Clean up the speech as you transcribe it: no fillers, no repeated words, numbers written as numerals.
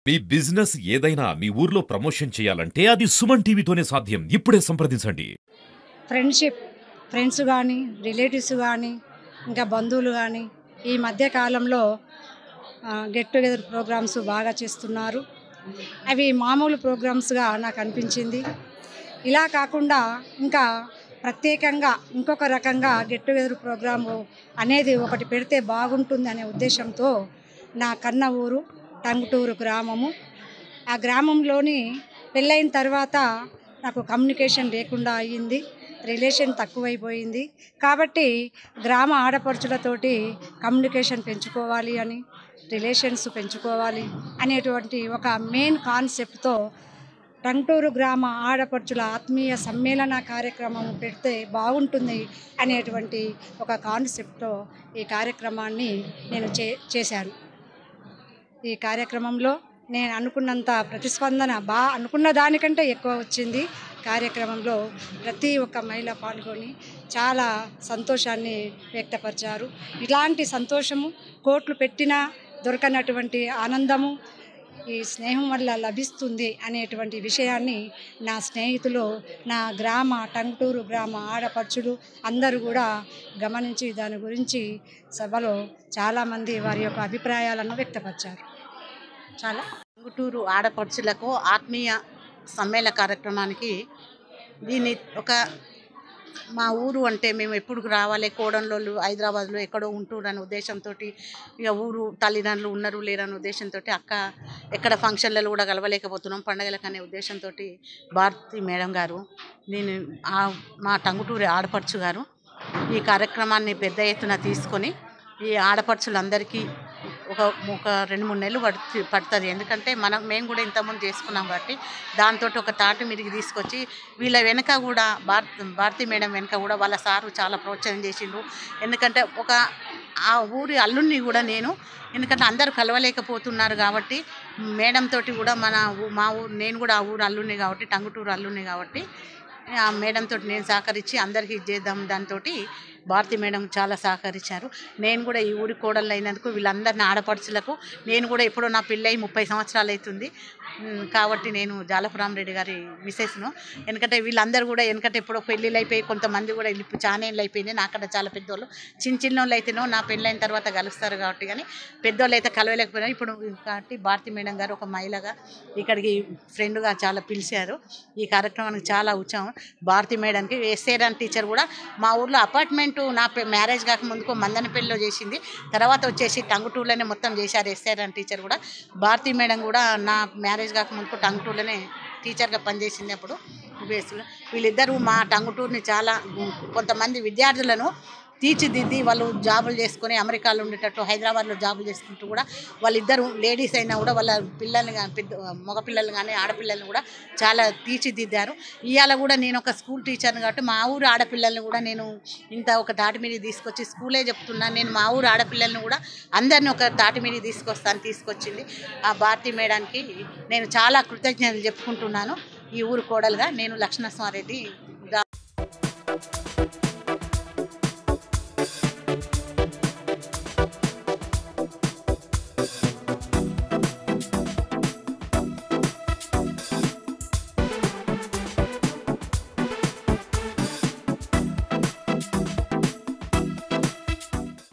మీ business ఏదైనా మీ ఊర్లో promotion చేయాలంటే అది సుమన్ టీవీతోనే సాధ్యం. ఇప్పుడే సంప్రదించండి. ఫ్రెండ్స్ కానీ రిలేటివ్స్ కానీ ఇంకా బంధువులు కానీ ఈ మధ్య కాలంలో గెట్ టుగెదర్ ప్రోగ్రామ్స్ బాగా చేస్తున్నారు. అవి మామూలు ప్రోగ్రామ్స్గా నాకు అనిపించింది. ఇలా కాకుండా ఇంకా ప్రత్యేకంగా ఇంకొక రకంగా గెట్ టుగెదర్ ప్రోగ్రాము అనేది ఒకటి పెడితే బాగుంటుంది అనే ఉద్దేశంతో నా కన్న ఊరు టంగుటూరు గ్రామము. ఆ గ్రామంలోని పెళ్ళైన తర్వాత నాకు కమ్యూనికేషన్ లేకుండా అయ్యింది, రిలేషన్ తక్కువైపోయింది. కాబట్టి గ్రామ ఆడపడుచులతోటి కమ్యూనికేషన్ పెంచుకోవాలి అని, రిలేషన్స్ పెంచుకోవాలి అనేటువంటి ఒక మెయిన్ కాన్సెప్ట్తో టంగుటూరు గ్రామ ఆడపడుచుల ఆత్మీయ సమ్మేళన కార్యక్రమం పెడితే బాగుంటుంది అనేటువంటి ఒక కాన్సెప్ట్తో ఈ కార్యక్రమాన్ని నేను చేశాను. ఈ కార్యక్రమంలో నేను అనుకున్నంత ప్రతిస్పందన అనుకున్న దానికంటే ఎక్కువ వచ్చింది. కార్యక్రమంలో ప్రతి ఒక్క మహిళ పాల్గొని చాలా సంతోషాన్ని వ్యక్తపరిచారు. ఇలాంటి సంతోషము కోట్లు పెట్టినా దొరకనటువంటి ఆనందము ఈ స్నేహం వల్ల లభిస్తుంది అనేటువంటి విషయాన్ని నా స్నేహితులు, నా టంగుటూరు గ్రామ ఆడపడుచులు అందరూ కూడా గమనించి దాని గురించి సభలో చాలామంది వారి యొక్క అభిప్రాయాలను వ్యక్తపరిచారు. టంగుటూరు ఆడపడుచులకు ఆత్మీయ సమ్మేళన కార్యక్రమానికి దీన్ని మా ఊరు అంటే మేము ఎప్పుడు రావాలి, కోడంలోళ్ళు హైదరాబాద్లో ఎక్కడో ఉంటున్నారనే ఉద్దేశంతో, ఇక ఊరు తల్లిదండ్రులు ఉన్నారు లేరనే ఉద్దేశంతో అక్క ఎక్కడ ఫంక్షన్లలో కూడా కలవలేకపోతున్నాం పండగలకు అనే ఉద్దేశంతో భారతి మేడం గారు, నేను మా టంగుటూరి ఆడపడుచు గారు ఈ కార్యక్రమాన్ని పెద్ద ఎత్తున తీసుకొని ఈ ఆడపడుచులందరికీ ఒక 2-3 నెలలు పడుతుంది. ఎందుకంటే మేము కూడా ఇంతకుముందు చేసుకున్నాం కాబట్టి దాంతో ఒక తాటి మీదకి తీసుకొచ్చి వీళ్ళ వెనక కూడా భారతి మేడం వెనక కూడా వాళ్ళ సారు చాలా ప్రోత్సాహం చేసిండ్రు. ఎందుకంటే ఆ ఊరి అల్లుడిని కూడా ఎందుకంటే అందరూ కలవలేకపోతున్నారు కాబట్టి మేడం తోటి కూడా మా ఊరు నేను కూడా ఆ ఊరు అల్లుడిని కాబట్టి టంగుటూరు అల్లుడిని కాబట్టి ఆ మేడంతో నేను సహకరించి అందరికీ చేద్దాం. దాంతో భారతి మేడం చాలా సహకరించారు. నేను కూడా ఈ ఊరి కోడళ్ళు అయినందుకు వీళ్ళందరిని ఆడపడుచులకు నేను కూడా ఎప్పుడో నా పెళ్ళై 30 సంవత్సరాలు అవుతుంది కాబట్టి నేను జాలపురాం రెడ్డి గారి మిసెస్ను. ఎందుకంటే వీళ్ళందరూ కూడా ఎందుకంటే ఎప్పుడో పెళ్ళిళ్ళు అయిపోయి కొంతమంది కూడా చాలా ఏళ్ళు అయిపోయింది. నాకన్నా చాలా పెద్దోళ్ళు, చిన్న వాళ్ళు అయితేనో నా పెళ్ళైన తర్వాత కలుస్తారు కాబట్టి, కానీ పెద్దోళ్ళు అయితే కలవలేకపోయినా ఇప్పుడు కాబట్టి భారతి మేడం గారు ఒక మహిళగా ఇక్కడికి ఫ్రెండ్గా చాలా పిలిచారు. ఈ కార్యక్రమానికి చాలా ఉత్సాహం. భారతి మేడంకి ఎస్ఏరాన్ టీచర్ కూడా మా ఊర్లో అపార్ట్మెంట్ నా మ్యారేజ్ కాకముందుకు మందనపల్లిలో చేసింది, తర్వాత వచ్చేసి టంగుటూరులోనే మొత్తం చేశారు ఎస్ఏరాన్ టీచర్ కూడా. భారతి మేడం కూడా నా మ్యారేజ్ కాకముందుకు టంగుటూరులోనే టీచర్గా పనిచేసింది. అప్పుడు వీళ్ళిద్దరూ మా టంగుటూరుని చాలా కొంతమంది విద్యార్థులను తీర్చిదిద్ది వాళ్ళు జాబులు చేసుకొని అమెరికాలో ఉండేటట్టు హైదరాబాద్లో జాబులు చేసుకుంటూ కూడా వాళ్ళిద్దరు లేడీస్ అయినా కూడా వాళ్ళ పిల్లల్ని కానీ మగపిల్లలు కానీ ఆడపిల్లల్ని కూడా చాలా తీర్చిదిద్దారు. ఇవాళ కూడా నేను ఒక స్కూల్ టీచర్ని కాబట్టి మా ఊరు ఆడపిల్లల్ని కూడా నేను ఒక తాటి మీద తీసుకొచ్చి స్కూలే చెప్తున్నాను. నేను మా ఊరు ఆడపిల్లల్ని కూడా అందరినీ ఒక తాటి మీద తీసుకొచ్చింది ఆ భారతి మేడానికి నేను చాలా కృతజ్ఞతలు చెప్పుకుంటున్నాను. ఈ ఊరు కోడలుగా నేను లక్ష్మణస్వామిరెడ్డి